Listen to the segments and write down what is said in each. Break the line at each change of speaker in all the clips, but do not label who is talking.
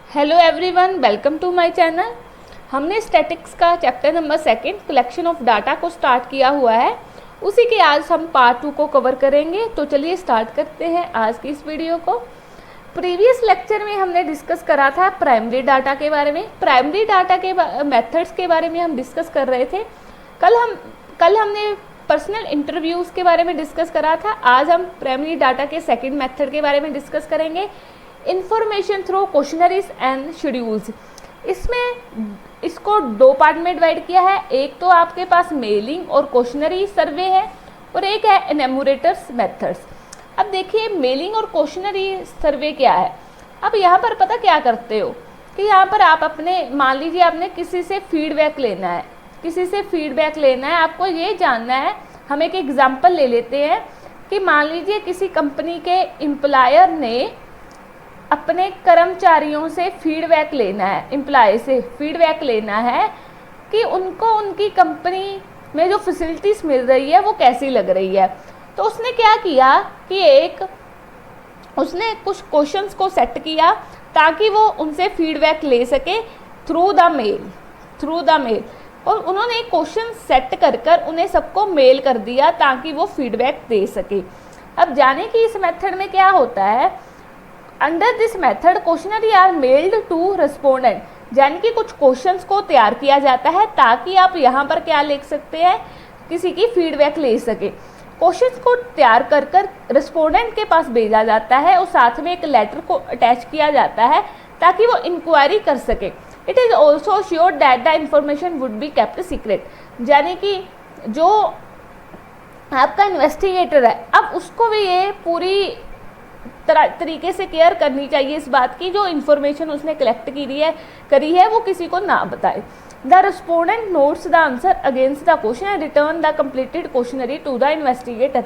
Hello everyone, welcome to my channel. हमने statics का chapter number 2 collection of data को start किया हुआ है। उसी के आज हम पार्ट 2 को कवर करेंगे। तो चलिए स्टार्ट करते हैं आज की इस वीडियो को। प्रीवियस लेक्चर में हमने डिस्कस करा था प्राइमरी डाटा के बारे में। प्राइमरी डाटा के मेथड्स के बारे में हम डिस्कस कर रहे थे। कल हमने पर्सनल इंटरव्यूज़ के बारे में डिस्कस करा था। आज हम प्राइमरी डाटा के सेकेंड मेथड के बारे में डिस्कस करेंगे, information through questionnaires and schedules. इसमें इसको दो पार्ट में डिवाइड किया है। एक तो आपके पास मेलिंग और क्वेश्चनरी सर्वे है और एक है एनुमरेटर्स मेथड्स। अब देखिए मेलिंग और क्वेश्चनरी सर्वे क्या है। अब यहाँ पर पता क्या करते हो कि यहाँ पर आप अपने, मान लीजिए आपने किसी से फीडबैक लेना है, आपको ये जानना है। हम एक एग्जाम्पल ले लेते हैं कि मान लीजिए किसी कंपनी के एम्प्लॉयर ने अपने कर्मचारियों से फीडबैक लेना है, एम्प्लॉय से फीडबैक लेना है कि उनको उनकी कंपनी में जो फैसिलिटीज़ मिल रही है वो कैसी लग रही है। तो उसने क्या किया कि उसने कुछ क्वेश्चंस को सेट किया ताकि वो उनसे फीडबैक ले सके थ्रू द मेल। और उन्होंने क्वेश्चन सेट कर उन्हें सबको मेल कर दिया ताकि वो फीडबैक दे सके। अब जाने कि इस मेथड में क्या होता है। Under this method questionnaire are mailed to respondent, यानी कि कुछ क्वेश्चंस को तैयार किया जाता है ताकि आप यहाँ पर क्या लिख सकते हैं, किसी की फीडबैक ले सके। क्वेश्चंस को तैयार कर रेस्पोंडेंट के पास भेजा जाता है और साथ में एक लेटर को अटैच किया जाता है ताकि वो इंक्वायरी कर सके। It is also sure that the information would be kept secret, यानी कि जो आपका इन्वेस्टिगेटर है अब उसको भी ये पूरी तरीके से केयर करनी चाहिए इस बात की जो इन्फॉर्मेशन उसने कलेक्ट करी है वो किसी को ना बताए। The respondent notes the answer against the question and return the completed questionnaire to the investigator.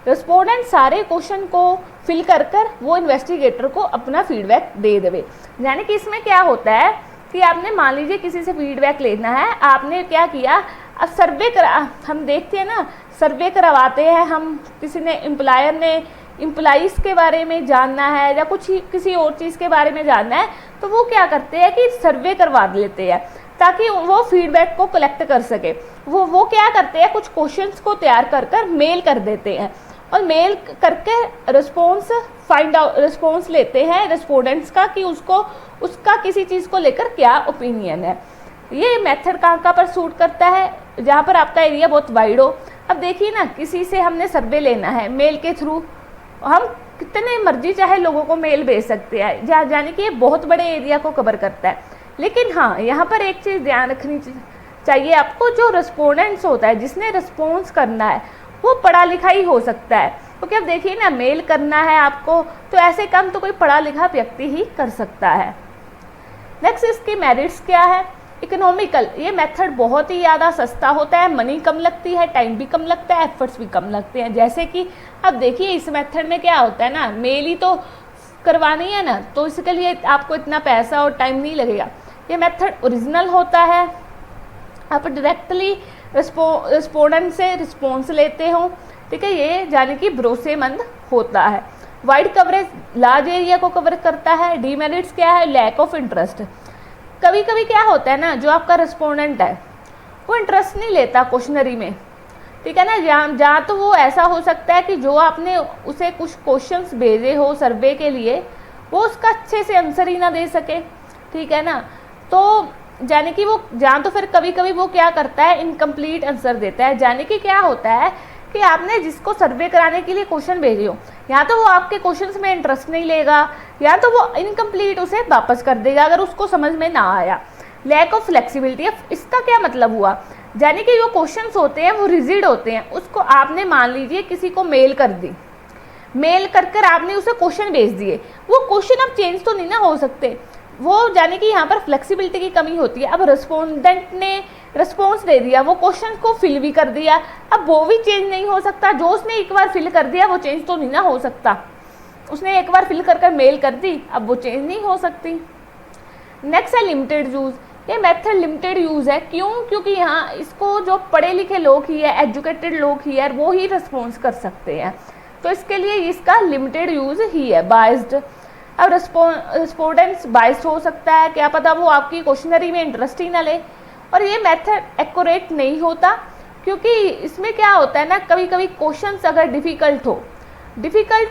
Respondent सारे क्वेश्चन को फिल कर वो इन्वेस्टिगेटर को अपना फीडबैक दे देवे। यानी कि इसमें क्या होता है कि आपने मान लीजिए किसी से फीडबैक लेना है, आपने क्या किया, अब सर्वे हम देखते हैं ना, सर्वे करवाते हैं हम, किसी ने एम्प्लॉयर ने एम्प्लॉइज़ के बारे में जानना है या कुछ किसी और चीज़ के बारे में जानना है तो वो क्या करते हैं कि सर्वे करवा लेते हैं ताकि वो फीडबैक को कलेक्ट कर सके। वो क्या करते हैं, कुछ क्वेश्चंस को तैयार कर मेल कर देते हैं और मेल करके रिस्पॉन्स लेते हैं रेस्पोंडेंट्स का कि उसका किसी चीज़ को लेकर क्या ओपिनियन है। ये मेथड कहाँ पर सूट करता है, जहाँ पर आपका एरिया बहुत वाइड हो। अब देखिए ना, किसी से हमने सर्वे लेना है मेल के थ्रू, हम कितने मर्जी चाहे लोगों को मेल भेज सकते हैं, यानी कि ये बहुत बड़े एरिया को कवर करता है। लेकिन हाँ, यहाँ पर एक चीज़ ध्यान रखनी चाहिए आपको, जो रिस्पोंडेंट्स होता है, जिसने रिस्पॉन्स करना है वो पढ़ा लिखा ही हो सकता है। क्योंकि अब देखिए ना, मेल करना है आपको तो ऐसे काम तो कोई पढ़ा लिखा व्यक्ति ही कर सकता है। नेक्स्ट इसकी मेरिट्स क्या है। इकोनॉमिकल, ये मेथड बहुत ही ज़्यादा सस्ता होता है, मनी कम लगती है, टाइम भी कम लगता है, एफर्ट्स भी कम लगते हैं। जैसे कि अब देखिए इस मेथड में क्या होता है ना, मेल ही तो करवानी है ना, तो इसके लिए आपको इतना पैसा और टाइम नहीं लगेगा। ये मेथड ओरिजिनल होता है, आप डायरेक्टली रिस्पोंडेंट से रिस्पॉन्स लेते हो, ठीक है, ये यानी कि भरोसेमंद होता है। वाइड कवरेज, लार्ज एरिया को कवर करता है। डीमेरिट्स क्या है, लैक ऑफ इंटरेस्ट। कभी कभी क्या होता है ना, जो आपका रिस्पोंडेंट है वो इंटरेस्ट नहीं लेता क्वेश्चनरी में, ठीक है ना। जहाँ तो वो ऐसा हो सकता है कि जो आपने उसे कुछ क्वेश्चंस भेजे हो सर्वे के लिए वो उसका अच्छे से आंसर ही ना दे सके, ठीक है ना। तो यानी कि वो जहाँ तो फिर कभी कभी वो क्या करता है, इनकम्प्लीट आंसर देता है। यानी कि क्या होता है कि आपने जिसको सर्वे कराने के लिए क्वेश्चन भेजे हो, या तो वो आपके क्वेश्चंस में इंटरेस्ट नहीं लेगा या तो वो इनकम्प्लीट उसे वापस कर देगा अगर उसको समझ में ना आया। लैक ऑफ फ्लेक्सिबिलिटी, इसका क्या मतलब हुआ, यानी कि जो क्वेश्चंस होते हैं वो रिजिड होते हैं। उसको आपने मान लीजिए किसी को मेल कर दी, मेल कर आपने उसे क्वेश्चन भेज दिए, वो क्वेश्चन अब चेंज तो नहीं ना हो सकते, वो यानी कि यहाँ पर फ्लेक्सिबिलिटी की कमी होती है। अब रिस्पोंडेंट ने रिस्पॉन्स दे दिया, वो क्वेश्चन को फिल भी कर दिया, अब वो भी चेंज नहीं हो सकता। जो उसने एक बार फिल कर दिया वो चेंज तो नहीं ना हो सकता, उसने एक बार फिल कर मेल कर दी, अब वो चेंज नहीं हो सकती। नेक्स्ट है लिमिटेड यूज़। ये मेथड लिमिटेड यूज़ है, क्यों, क्योंकि यहाँ इसको जो पढ़े लिखे लोग ही है, एजुकेटेड लोग ही है, वो ही रिस्पॉन्स कर सकते हैं, तो इसके लिए इसका लिमिटेड यूज़ ही है। बाइज्ड, अब रिस्पोंडेंट्स बाइस हो सकता है, क्या पता वो आपकी क्वेश्चनरी में इंटरेस्ट ही ना ले, और ये मेथड एक्यूरेट नहीं होता, क्योंकि इसमें क्या होता है ना, कभी कभी क्वेश्चंस अगर डिफ़िकल्ट हो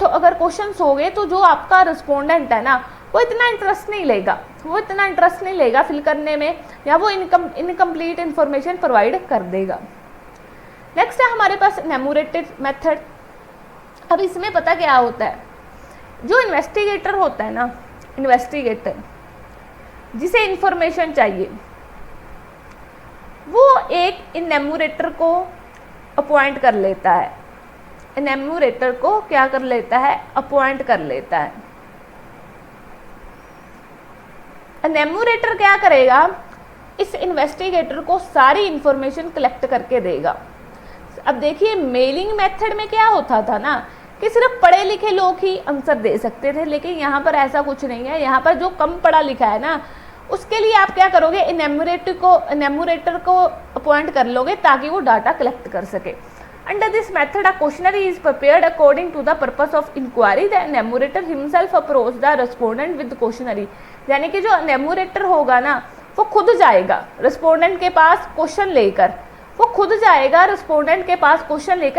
अगर क्वेश्चंस हो गए तो जो आपका रिस्पोंडेंट है ना वो इतना इंटरेस्ट नहीं लेगा फिल करने में, या वो इनकम्प्लीट इन्फॉर्मेशन प्रोवाइड कर देगा। नेक्स्ट है हमारे पास एनुमरेटेड मेथड। अब इसमें पता क्या होता है, जो इन्वेस्टिगेटर होता है ना, जिसे इंफॉर्मेशन चाहिए, वो एक एनुमरेटर को अपॉइंट कर लेता है, एनुमरेटर को क्या कर लेता है, अपॉइंट कर लेता है। एनुमरेटर क्या करेगा, इस इन्वेस्टिगेटर को सारी इंफॉर्मेशन कलेक्ट करके देगा। अब देखिए मेलिंग मेथड में क्या होता था ना कि सिर्फ पढ़े लिखे लोग ही आंसर दे सकते थे, लेकिन यहाँ पर ऐसा कुछ नहीं है। यहाँ पर जो कम पढ़ा लिखा है ना, उसके लिए आप क्या करोगे, एनुमरेटर को अपॉइंट कर लोगे ताकि वो डाटा कलेक्ट कर सके। Under this method a questionnaire is prepared according to the purpose of inquiry. The enumerator himself approach the respondent with questionnaire. यानी कि जो एनुमरेटर होगा ना वो खुद जाएगा रिस्पोंडेंट के पास क्वेश्चन लेकर,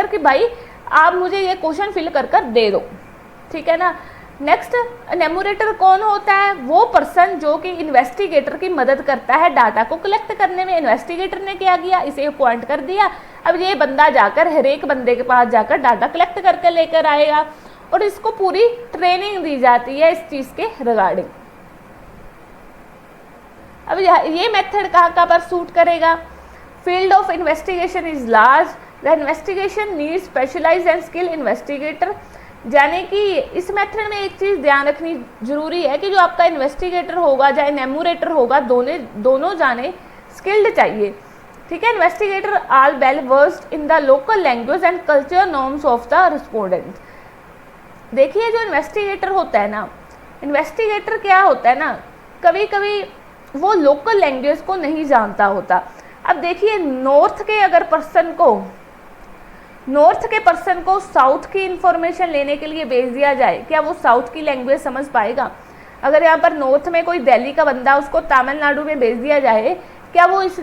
कि भाई आप मुझे ये क्वेश्चन फिल कर दे दो, ठीक है ना। नेक्स्ट, एनुमरेटर कौन होता है, वो पर्सन जो कि इन्वेस्टिगेटर की मदद करता है डाटा को कलेक्ट करने में। इन्वेस्टिगेटर ने क्या किया, इसे अपॉइंट कर दिया, अब ये बंदा जाकर हर एक बंदे के पास जाकर डाटा कलेक्ट करके लेकर आएगा, और इसको पूरी ट्रेनिंग दी जाती है इस चीज़ के रिगार्डिंग। अब ये मेथड कहाँ पर सूट करेगा, field of investigation is large, the investigation need specialized and skill investigator. यानी कि इस मेथड में एक चीज़ ध्यान रखनी जरूरी है कि जो आपका इन्वेस्टिगेटर होगा या एनुमरेटर होगा, दोनों जाने स्किल्ड चाहिए, ठीक है। Investigator are well versed in the local language and culture norms of the respondent. देखिए जो इन्वेस्टिगेटर होता है ना, इन्वेस्टिगेटर क्या होता है ना, कभी कभी वो लोकल लैंग्वेज को नहीं जानता होता। अब देखिए नॉर्थ के पर्सन को साउथ की इंफॉर्मेशन लेने के लिए भेज दिया जाए, क्या वो साउथ की लैंग्वेज समझ पाएगा? अगर यहाँ पर नॉर्थ में कोई दिल्ली का बंदा, उसको तमिलनाडु में भेज दिया जाए, क्या वो इस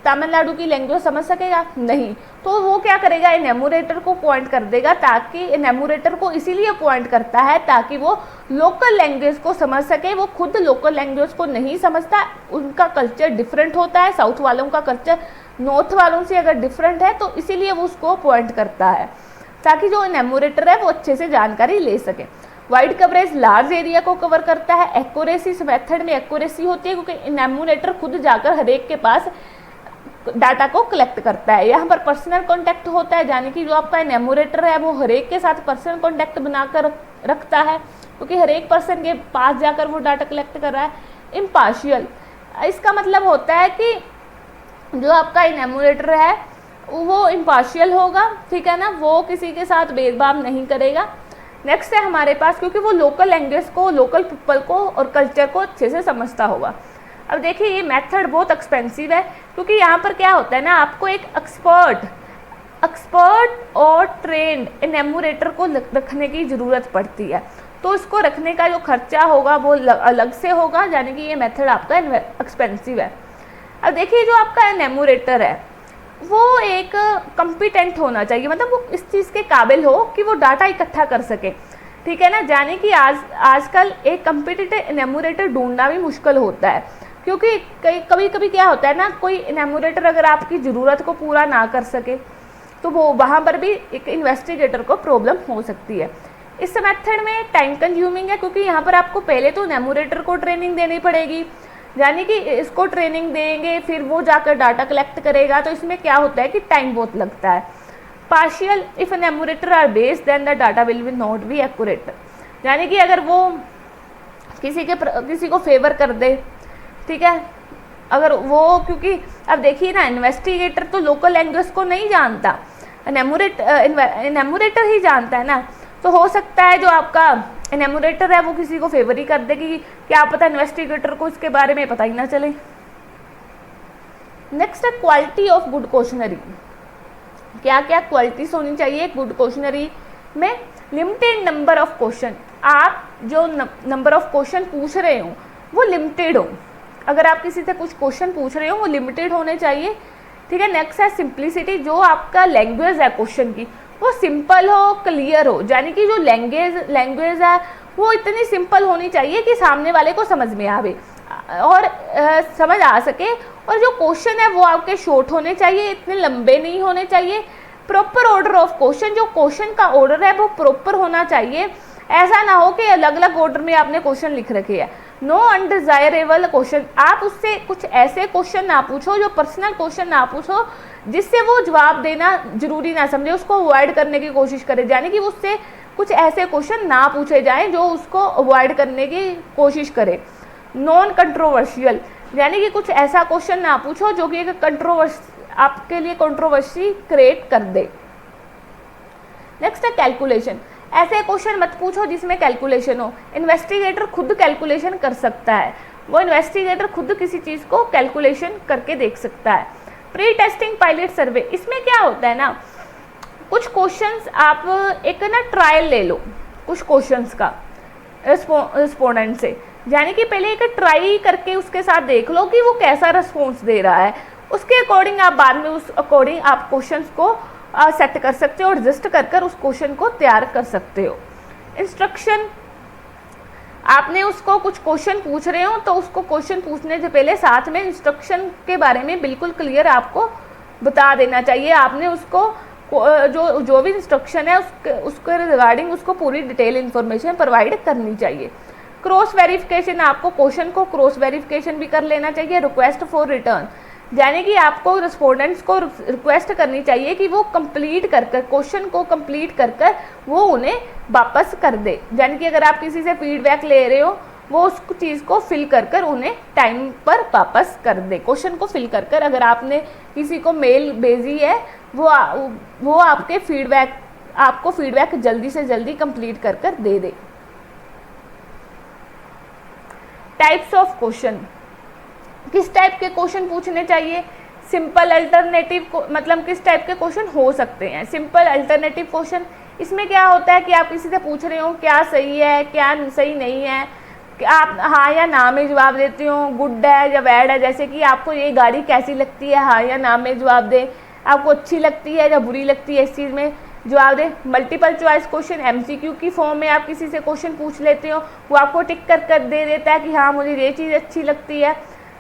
तमिलनाडु की लैंग्वेज समझ सकेगा? नहीं। तो वो क्या करेगा, एनुमरेटर को पॉइंट कर देगा, ताकि एनुमरेटर को इसीलिए पॉइंट करता है ताकि वो लोकल लैंग्वेज को समझ सके। वो खुद लोकल लैंग्वेज को नहीं समझता, उनका कल्चर डिफरेंट होता है, साउथ वालों का कल्चर नॉर्थ वालों से अगर डिफरेंट है, तो इसीलिए वो उसको पॉइंट करता है ताकि जो एनुमरेटर है वो अच्छे से जानकारी ले सके। वाइड कवरेज लार्ज एरिया को कवर करता है। एक्यूरेसी, इस मेथड में एक्यूरेसी होती है क्योंकि एनुमरेटर खुद जाकर हर एक के पास डाटा को कलेक्ट करता है। यहाँ पर पर्सनल कॉन्टैक्ट होता है, यानी कि जो आपका एनुमरेटर है वो हर एक के साथ पर्सनल कॉन्टैक्ट बनाकर रखता है, क्योंकि हर एक पर्सन के पास जाकर वो डाटा कलेक्ट कर रहा है। इम्पार्शियल, इसका मतलब होता है कि जो आपका एनुमरेटर है वो इम्पार्शियल होगा, ठीक है ना, वो किसी के साथ भेदभाव नहीं करेगा। नेक्स्ट है हमारे पास, क्योंकि वो लोकल लैंग्वेज को, लोकल पीपल को और कल्चर को अच्छे से समझता होगा। अब देखिए ये मेथड बहुत एक्सपेंसिव है, क्योंकि यहाँ पर क्या होता है ना, आपको एक एक्सपर्ट और ट्रेंड एनुमरेटर को रखने की ज़रूरत पड़ती है, तो इसको रखने का जो खर्चा होगा वो अलग से होगा, यानी कि ये मेथड आपका एक्सपेंसिव है। अब देखिए जो आपका एनुमरेटर है वो एक कॉम्पिटेंट होना चाहिए, मतलब वो इस चीज़ के काबिल हो कि वो डाटा इकट्ठा कर सके, ठीक है ना। यानी कि आजकल एक कॉम्पिटेटिव एनुमरेटर ढूंढना भी मुश्किल होता है, क्योंकि कभी कभी क्या होता है ना, कोई एनुमरेटर अगर आपकी ज़रूरत को पूरा ना कर सके तो वो वहाँ पर भी एक इन्वेस्टिगेटर को प्रॉब्लम हो सकती है। इस मेथड में टाइम कंज्यूमिंग है, क्योंकि यहाँ पर आपको पहले तो एनुमरेटर को ट्रेनिंग देनी पड़ेगी, यानी कि इसको ट्रेनिंग देंगे फिर वो जाकर डाटा कलेक्ट करेगा, तो इसमें क्या होता है कि टाइम बहुत लगता है। Partial, if enumerator are based then the data will not be accurate, यानी कि अगर वो किसी को फेवर कर दे, ठीक है, अगर वो, क्योंकि अब देखिए ना इन्वेस्टिगेटर तो लोकल लैंग्वेज को नहीं जानता, एनुमरेटर ही जानता है ना, तो हो सकता है जो आपका एनुमरेटर है वो किसी को फेवर ही कर दे कि क्या पता इन्वेस्टिगेटर को इसके बारे में पता ही ना चले। नेक्स्ट है क्वालिटी ऑफ गुड क्वेश्चनरी। क्या क्या क्वालिटीज होनी चाहिए गुड क्वेश्चनरी में? लिमिटेड नंबर ऑफ क्वेश्चन, आप जो नंबर ऑफ क्वेश्चन पूछ रहे हो वो लिमिटेड हो। अगर आप किसी से कुछ क्वेश्चन पूछ रहे हो वो लिमिटेड होने चाहिए, ठीक है। नेक्स्ट है सिंप्लिसिटी, जो आपका लैंग्वेज है क्वेश्चन की वो सिंपल हो, क्लियर हो, यानी कि जो लैंग्वेज है वो इतनी सिंपल होनी चाहिए कि सामने वाले को समझ में आवे और समझ आ सके। और जो क्वेश्चन है वो आपके शॉर्ट होने चाहिए, इतने लंबे नहीं होने चाहिए। प्रॉपर ऑर्डर ऑफ क्वेश्चन, जो क्वेश्चन का ऑर्डर है वो प्रॉपर होना चाहिए। ऐसा ना हो कि अलग अलग ऑर्डर में आपने क्वेश्चन लिख रखे हैं। नो अनडिजायरेबल क्वेश्चन, आप उससे कुछ ऐसे क्वेश्चन ना पूछो, जो पर्सनल क्वेश्चन ना पूछो जिससे वो जवाब देना जरूरी ना समझे, उसको अवॉइड करने की कोशिश करे, यानी कि उससे कुछ ऐसे क्वेश्चन ना पूछे जाएं जो उसको अवॉइड करने की कोशिश करे। नॉन कंट्रोवर्शियल, यानी कि कुछ ऐसा क्वेश्चन ना पूछो जो कि एक आपके लिए कंट्रोवर्सी क्रिएट कर दे। नेक्स्ट है कैलकुलेशन, ऐसे क्वेश्चन मत पूछो जिसमें कैलकुलेशन हो। इन्वेस्टिगेटर खुद कैलकुलेशन कर सकता है, वो इन्वेस्टिगेटर खुद किसी चीज़ को कैलकुलेशन करके देख सकता है। प्री टेस्टिंग पायलट सर्वे, इसमें क्या होता है ना, कुछ क्वेश्चंस आप एक ना ट्रायल ले लो कुछ क्वेश्चंस का रिस्पोंडेंट से, यानी कि पहले एक ट्राई करके उसके साथ देख लो कि वो कैसा रिस्पॉन्स दे रहा है, उसके अकॉर्डिंग आप बाद में उस अकॉर्डिंग आप क्वेश्चंस को सेट कर सकते हो और एडजस्ट कर उस क्वेश्चन को तैयार कर सकते हो। इंस्ट्रक्शन, आपने उसको कुछ क्वेश्चन पूछ रहे हो तो उसको क्वेश्चन पूछने से पहले साथ में इंस्ट्रक्शन के बारे में बिल्कुल क्लियर आपको बता देना चाहिए। आपने उसको जो भी इंस्ट्रक्शन है उसके रिगार्डिंग उसको पूरी डिटेल इन्फॉर्मेशन प्रोवाइड करनी चाहिए। क्रॉस वेरिफिकेशन, आपको क्वेश्चन को क्रॉस वेरिफिकेशन भी कर लेना चाहिए। रिक्वेस्ट फॉर रिटर्न, यानी कि आपको रिस्पोंडेंट्स को रिक्वेस्ट करनी चाहिए कि वो कंप्लीट कर क्वेश्चन को कंप्लीट कर वो उन्हें वापस कर दे, यानी कि अगर आप किसी से फीडबैक ले रहे हो वो उस चीज़ को फिल कर उन्हें टाइम पर वापस कर दे। क्वेश्चन को फिल कर अगर आपने किसी को मेल भेजी है वो आपको फीडबैक जल्दी से जल्दी कंप्लीट कर दे दे। टाइप्स ऑफ क्वेश्चन, किस टाइप के क्वेश्चन पूछने चाहिए। सिंपल अल्टरनेटिव, मतलब किस टाइप के क्वेश्चन हो सकते हैं। सिंपल अल्टरनेटिव क्वेश्चन, इसमें क्या होता है कि आप किसी से पूछ रहे हो क्या सही है क्या सही नहीं है, कि आप हाँ या ना में जवाब देते हो, गुड है या बैड है। जैसे कि आपको ये गाड़ी कैसी लगती है, हाँ या ना में जवाब दें। आपको अच्छी लगती है या बुरी लगती है, इस चीज़ में जवाब दें। मल्टीपल चॉइस क्वेश्चन, एमसीक्यू की फॉर्म में आप किसी से क्वेश्चन पूछ लेते हो, वो आपको टिक कर दे देता है कि हाँ मुझे ये चीज़ अच्छी लगती है।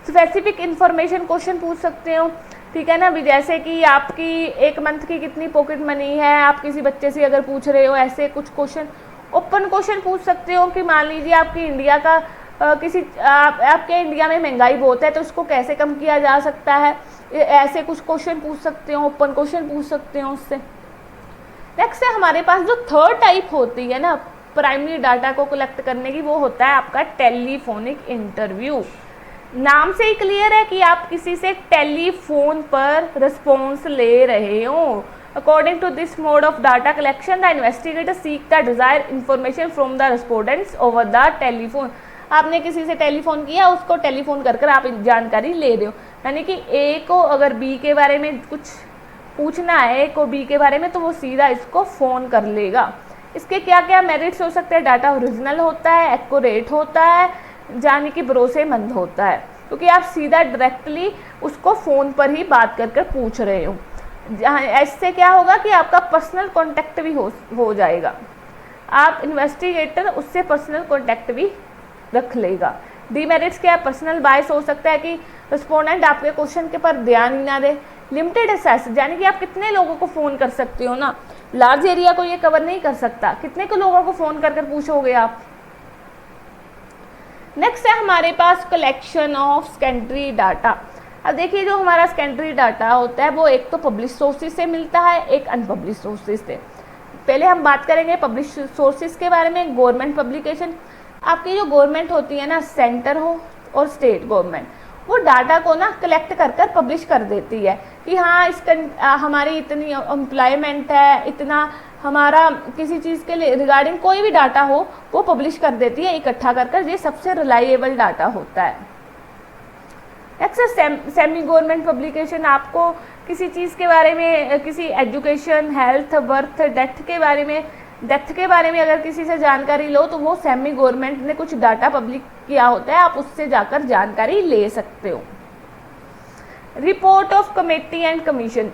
स्पेसिफिक इन्फॉर्मेशन क्वेश्चन पूछ सकते हो, ठीक है ना। भी जैसे कि आपकी एक मंथ की कितनी पॉकेट मनी है, आप किसी बच्चे से अगर पूछ रहे हो, ऐसे कुछ क्वेश्चन। ओपन क्वेश्चन पूछ सकते हो कि मान लीजिए आपकी इंडिया का आपके इंडिया में महंगाई बहुत है तो उसको कैसे कम किया जा सकता है, ऐसे कुछ क्वेश्चन पूछ सकते हो, ओपन क्वेश्चन पूछ सकते हो उससे। नेक्स्ट है हमारे पास जो थर्ड टाइप होती है ना प्राइमरी डाटा को कलेक्ट करने की, वो होता है आपका टेलीफोनिक इंटरव्यू। नाम से ही क्लियर है कि आप किसी से टेलीफोन पर रिस्पॉन्स ले रहे हो। According to this mode of data collection the investigator seek the desire information from the respondents over the telephone. आपने किसी से टेलीफोन किया, उसको टेलीफोन कर आप जानकारी ले रहे हो, यानी कि ए को अगर बी के बारे में कुछ पूछना है, ए को बी के बारे में, तो वो सीधा इसको फ़ोन कर लेगा। इसके क्या क्या मेरिट्स हो सकते हैं। डाटा ओरिजिनल होता है, एक्यूरेट होता है, यानी कि भरोसेमंद होता है, क्योंकि आप सीधा डायरेक्टली उसको फ़ोन पर ही बात कर पूछ रहे हो। इससे क्या होगा कि आपका पर्सनल कांटेक्ट भी हो जाएगा, आप इन्वेस्टिगेटर उससे पर्सनल कांटेक्ट भी रख लेगा। डीमेरिट्स क्या, पर्सनल बायस हो सकता है कि रिस्पोंडेंट आपके क्वेश्चन के पर ध्यान ही ना दे। लिमिटेड एक्सेस, यानी कि आप कितने लोगों को फ़ोन कर सकते हो ना, लार्ज एरिया को ये कवर नहीं कर सकता, कितने को लोगों को फ़ोन कर पूछोगे आप। नेक्स्ट है हमारे पास कलेक्शन ऑफ सेकेंडरी डाटा। अब देखिए जो हमारा सेकेंडरी डाटा होता है वो एक तो पब्लिश सोर्सेज से मिलता है, एक अनपब्लिश सोर्सेज से। पहले हम बात करेंगे पब्लिश सोर्सेज के बारे में। गवर्नमेंट पब्लिकेशन, आपकी जो गवर्नमेंट होती है ना, सेंटर हो और स्टेट गवर्नमेंट, वो डाटा को ना कलेक्ट कर पब्लिश कर देती है कि हाँ हमारी इतनी एम्प्लॉयमेंट है, इतना हमारा किसी चीज़ के लिए रिगार्डिंग कोई भी डाटा हो वो पब्लिश कर देती है इकट्ठा कर। ये सबसे रिलायबल डाटा होता है। नेक्स्ट सेमी गवर्नमेंट पब्लिकेशन, आपको किसी चीज़ के बारे में, किसी एजुकेशन, हेल्थ, बर्थ, डेथ के बारे में डेथ के बारे में अगर किसी से जानकारी लो तो वो सेमी गवर्नमेंट ने कुछ डाटा पब्लिक किया होता है, आप उससे जाकर जानकारी ले सकते हो। Report of committee and commission,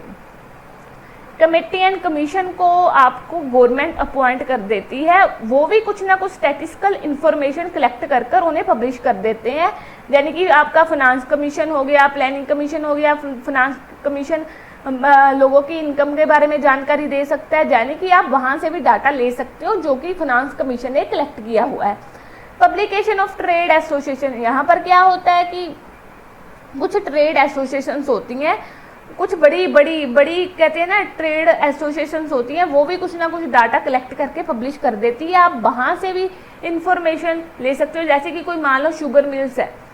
committee and commission को आपको गवर्नमेंट अपॉइंट कर देती है, वो भी कुछ ना कुछ स्टैटिस्टिकल इंफॉर्मेशन कलेक्ट कर कर उन्हें पब्लिश कर देते हैं। यानी कि आपका फाइनेंस कमीशन हो गया, प्लानिंग कमीशन हो गया, फाइनेंस कमीशन लोगों की इनकम के बारे में जानकारी दे सकता है, यानी कि आप वहाँ से भी डाटा ले सकते हो जो कि फाइनेंस कमीशन ने कलेक्ट किया हुआ है। पब्लिकेशन ऑफ ट्रेड एसोसिएशन, यहाँ पर क्या होता है कि कुछ ट्रेड एसोसिएशंस होती हैं, कुछ बड़ी बड़ी बड़ी कहते हैं ना ट्रेड एसोसिएशंस होती हैं, वो भी कुछ ना कुछ डाटा कलेक्ट करके पब्लिश कर देती है, आप वहाँ से भी इंफॉर्मेशन ले सकते हो। जैसे कि कोई मान लो शुगर मिल्स है,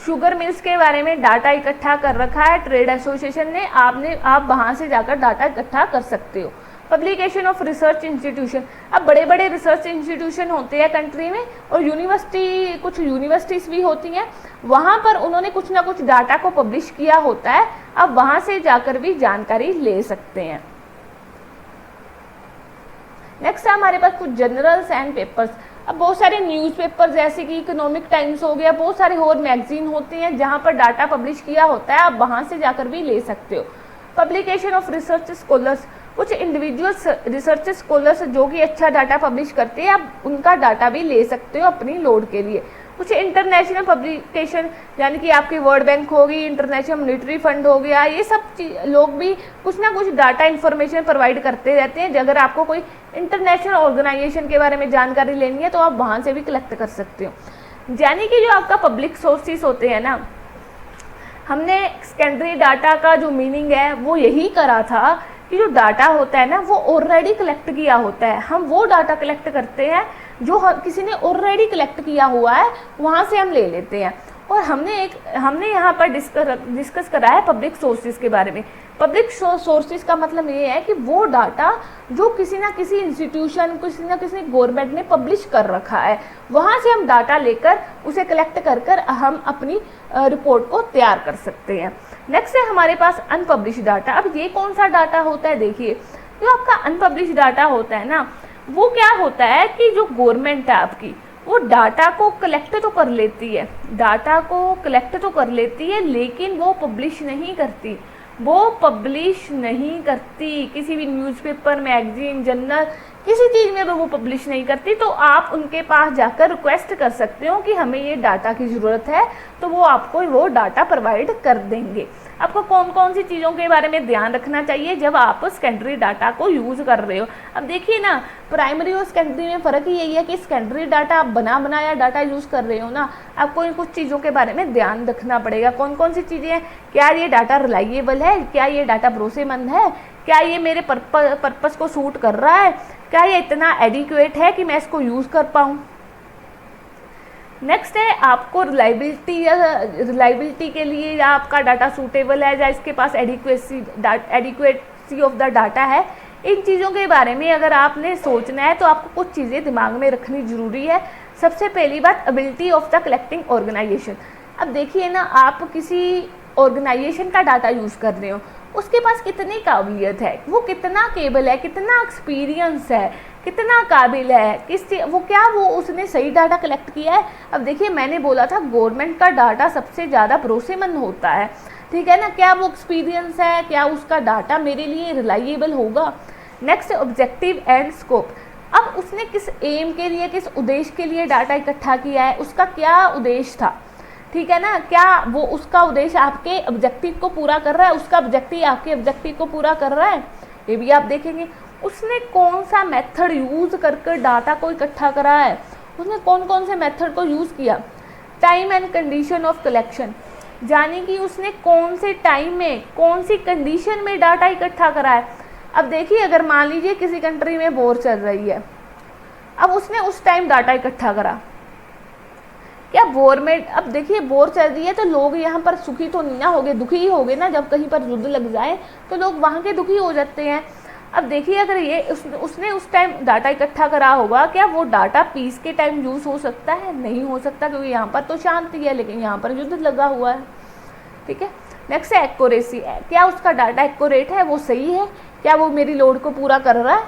शुगर मिल्स के बारे में डाटा इकट्ठा कर रखा है ट्रेड एसोसिएशन ने, आप वहाँ से जाकर डाटा इकट्ठा कर सकते हो। पब्लिकेशन ऑफ रिसर्च इंस्टीट्यूशन, अब बड़े बड़े रिसर्च इंस्टीट्यूशन होते हैं कंट्री में, और यूनिवर्सिटी, कुछ यूनिवर्सिटीज़ भी होती हैं, वहाँ पर उन्होंने कुछ ना कुछ डाटा को पब्लिश किया होता है, आप वहाँ से जाकर भी जानकारी ले सकते हैं। नेक्स्ट है हमारे पास कुछ जर्नल्स एंड पेपर्स। अब बहुत सारे न्यूज़पेपर जैसे कि इकोनॉमिक टाइम्स हो गया, बहुत सारे और मैगजीन होते हैं जहाँ पर डाटा पब्लिश किया होता है, आप वहाँ से जाकर भी ले सकते हो। पब्लिकेशन ऑफ रिसर्च स्कॉलर्स, कुछ इंडिविजुअल्स रिसर्च स्कॉलर्स जो कि अच्छा डाटा पब्लिश करते हैं, आप उनका डाटा भी ले सकते हो अपनी लोड के लिए। कुछ इंटरनेशनल पब्लिकेशन, यानी कि आपकी वर्ल्ड बैंक होगी, इंटरनेशनल मॉनेटरी फंड हो गया, ये सब लोग भी कुछ ना कुछ डाटा इन्फॉर्मेशन प्रोवाइड करते रहते हैं। अगर आपको कोई इंटरनेशनल ऑर्गेनाइजेशन के बारे में जानकारी लेनी है तो आप वहाँ से भी कलेक्ट कर सकते हो। यानी कि जो आपका पब्लिक सोर्सेस होते हैं ना, हमने सेकेंडरी डाटा का जो मीनिंग है वो यही करा था कि जो डाटा होता है ना वो ऑलरेडी कलेक्ट किया होता है, हम वो डाटा कलेक्ट करते हैं जो किसी ने ऑलरेडी कलेक्ट किया हुआ है, वहाँ से हम ले लेते हैं। और हमने यहाँ पर डिस्कस करा है पब्लिक सोर्सेज के बारे में। पब्लिक सोर्सेज का मतलब ये है कि वो डाटा जो किसी ना किसी इंस्टीट्यूशन, किसी ना किसी गवर्नमेंट ने पब्लिश कर रखा है, वहाँ से हम डाटा लेकर उसे कलेक्ट कर कर हम अपनी रिपोर्ट को तैयार कर सकते हैं। नेक्स्ट है हमारे पास अनपब्लिश डाटा। अब ये कौन सा डाटा होता है, देखिए जो आपका अनपब्लिश डाटा होता है ना, वो क्या होता है कि जो गवर्नमेंट है आपकी, वो डाटा को कलेक्ट तो कर लेती है, डाटा को कलेक्ट तो कर लेती है, लेकिन वो पब्लिश नहीं करती, वो पब्लिश नहीं करती किसी भी न्यूज़पेपर, मैगजीन, जर्नल, किसी चीज़ में वो पब्लिश नहीं करती। तो आप उनके पास जाकर रिक्वेस्ट कर सकते हो कि हमें ये डाटा की ज़रूरत है, तो वो आपको वो डाटा प्रोवाइड कर देंगे। आपको कौन कौन सी चीज़ों के बारे में ध्यान रखना चाहिए जब आप सेकेंडरी डाटा को यूज़ कर रहे हो। अब देखिए ना, प्राइमरी और सेकेंडरी में फ़र्क ही यही है कि सेकेंडरी डाटा आप बनाया डाटा यूज़ कर रहे हो ना, आपको इन कुछ चीज़ों के बारे में ध्यान रखना पड़ेगा। कौन कौन सी चीज़ें हैं, क्या ये डाटा रिलायबल है, क्या ये डाटा भरोसेमंद है, क्या ये मेरे पर्पस को सूट कर रहा है, क्या ये इतना एडिक्वेट है कि मैं इसको यूज़ कर पाऊँ। नेक्स्ट है आपको रिलायबिलिटी के लिए, या आपका डाटा सूटेबल है, या इसके पास एडिक्वेसी ऑफ द डाटा है। इन चीज़ों के बारे में अगर आपने सोचना है तो आपको कुछ चीज़ें दिमाग में रखनी ज़रूरी है। सबसे पहली बात, ability of the collecting organization. अब देखिए ना, आप किसी ऑर्गेनाइजेशन का डाटा यूज़ कर रहे हो, उसके पास कितनी काबिलियत है, वो कितना केबल है, कितना एक्सपीरियंस है, कितना काबिल है, वो उसने सही डाटा कलेक्ट किया है। अब देखिए मैंने बोला था गवर्नमेंट का डाटा सबसे ज़्यादा भरोसेमंद होता है, ठीक है ना, क्या वो एक्सपीरियंस है, क्या उसका डाटा मेरे लिए रिलायबल होगा। Next, objective and scope. अब उसने किस एम के लिए, किस उद्देश्य के लिए डाटा इकट्ठा किया है, उसका क्या उद्देश्य था, ठीक है ना, क्या वो उसका उद्देश्य आपके ऑब्जेक्टिव को पूरा कर रहा है, उसका ऑब्जेक्टिव आपके ऑब्जेक्टिव को पूरा कर रहा है, ये भी आप देखेंगे। उसने कौन सा मेथड यूज़ करके डाटा को इकट्ठा करा है, उसने कौन कौन से मेथड को यूज़ किया। Time and condition of collection, यानी कि उसने कौन से टाइम में, कौन सी कंडीशन में डाटा इकट्ठा करा है। अब देखिए, अगर मान लीजिए किसी कंट्री में वॉर चल रही है, अब उसने उस टाइम डाटा इकट्ठा करा, क्या वॉर में, अब देखिए वॉर चल रही है तो लोग यहाँ पर सुखी तो नहीं ना होंगे, दुखी ही होंगे ना। जब कहीं पर युद्ध लग जाए तो लोग वहाँ के दुखी हो जाते हैं। अब देखिए, अगर ये उसने उस टाइम डाटा इकट्ठा करा होगा, क्या वो डाटा पीस के टाइम यूज़ हो सकता है, नहीं हो सकता, क्योंकि यहाँ पर तो शांति है लेकिन यहाँ पर युद्ध लगा हुआ है, ठीक है। नेक्स्ट है एक्यूरेसी, क्या उसका डाटा एक्यूरेट है, वो सही है, क्या वो मेरी लोड को पूरा कर रहा है।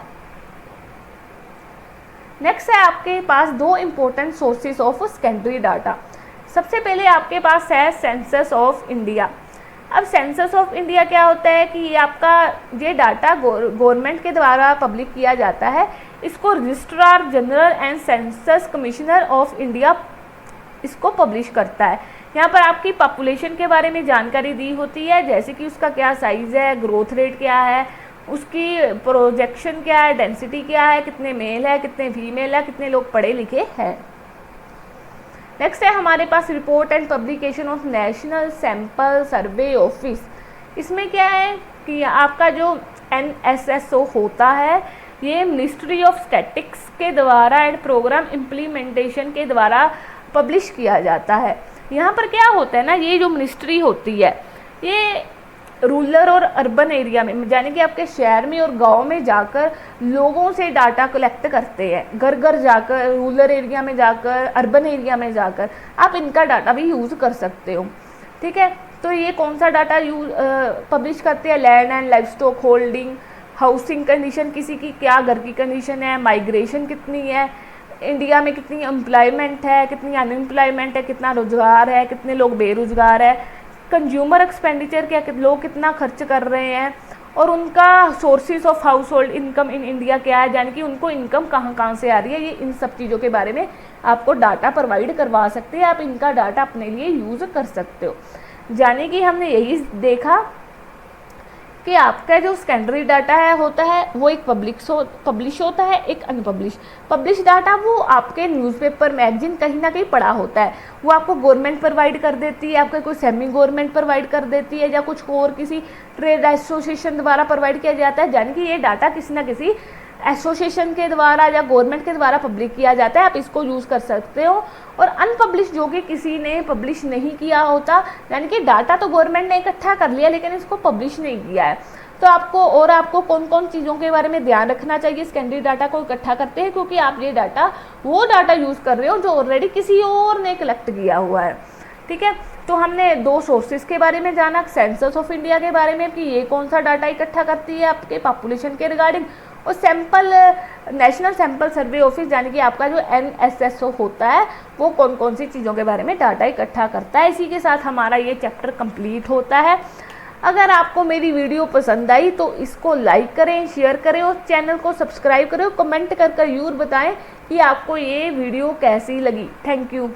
नेक्स्ट है आपके पास दो important sources of secondary data. सबसे पहले आपके पास है सेंसस ऑफ इंडिया। अब सेंसस ऑफ इंडिया क्या होता है कि ये डाटा गवर्नमेंट के द्वारा पब्लिक किया जाता है। इसको registrar general and census commissioner of India इसको पब्लिश करता है। यहाँ पर आपकी पॉपुलेशन के बारे में जानकारी दी होती है, जैसे कि उसका क्या साइज़ है, ग्रोथ रेट क्या है, उसकी प्रोजेक्शन क्या है, डेंसिटी क्या है, कितने मेल है, कितने फीमेल है, कितने लोग पढ़े लिखे हैं। नेक्स्ट है हमारे पास report and publication of national sample survey office. इसमें क्या है कि आपका जो NSSO होता है ये मिनिस्ट्री ऑफ स्टैटिक्स के द्वारा एंड प्रोग्राम इम्प्लीमेंटेशन के द्वारा पब्लिश किया जाता है। यहाँ पर क्या होता है ना, ये जो मिनिस्ट्री होती है ये रूरल और अर्बन एरिया में, यानी कि आपके शहर में और गांव में जाकर लोगों से डाटा कलेक्ट करते हैं। घर घर जाकर, रूरल एरिया में जाकर, अर्बन एरिया में जाकर आप इनका डाटा भी यूज़ कर सकते हो। ठीक है, तो ये कौन सा डाटा पब्लिश करते हैं? Land and life stock holding, housing condition, किसी की क्या घर की कंडीशन है, माइग्रेशन कितनी है, इंडिया में कितनी एम्प्लॉयमेंट है, कितनी अनएम्प्लॉयमेंट है, कितना रोजगार है, कितने लोग बेरोजगार है, कंज्यूमर एक्सपेंडिचर क्या लोग कितना खर्च कर रहे हैं, और उनका sources of house hold income in India क्या है, यानी कि उनको इनकम कहाँ कहाँ से आ रही है। ये इन सब चीज़ों के बारे में आपको डाटा प्रोवाइड करवा सकते हैं। आप इनका डाटा अपने लिए यूज़ कर सकते हो। यानी कि हमने यही देखा कि आपका जो सेकेंडरी डाटा होता है वो एक पब्लिश होता है, एक अनपब्लिश। पब्लिश डाटा वो आपके न्यूज़पेपर, मैगजीन कहीं ना कहीं पढ़ा होता है, वो आपको गवर्नमेंट प्रोवाइड कर देती है, आपका कोई सेमी गवर्नमेंट प्रोवाइड कर देती है, या कुछ और किसी ट्रेड एसोसिएशन द्वारा प्रोवाइड किया जाता है। यानी कि ये डाटा किसी ना किसी एसोसिएशन के द्वारा या गवर्नमेंट के द्वारा पब्लिक किया जाता है, आप इसको यूज़ कर सकते हो। और अनपब्लिश जो कि किसी ने पब्लिश नहीं किया होता, यानी कि डाटा तो गवर्नमेंट ने इकट्ठा कर लिया लेकिन इसको पब्लिश नहीं किया है, तो आपको कौन कौन चीज़ों के बारे में ध्यान रखना चाहिए सेकेंडरी डाटा को इकट्ठा करते हैं, क्योंकि आप ये वो डाटा यूज़ कर रहे हो जो ऑलरेडी किसी और ने कलेक्ट किया हुआ है। ठीक है, तो हमने दो सोर्सेज के बारे में जाना, सेंसस ऑफ इंडिया के बारे में कि ये कौन सा डाटा इकट्ठा करती है आपके पॉपुलेशन के रिगार्डिंग, और नेशनल सैंपल सर्वे ऑफिस यानी कि आपका जो NSSO होता है वो कौन कौन सी चीज़ों के बारे में डाटा इकट्ठा करता है। इसी के साथ हमारा ये चैप्टर कंप्लीट होता है। अगर आपको मेरी वीडियो पसंद आई तो इसको लाइक करें, शेयर करें और चैनल को सब्सक्राइब करें, कमेंट कर जरूर बताएं कि आपको ये वीडियो कैसी लगी। Thank you.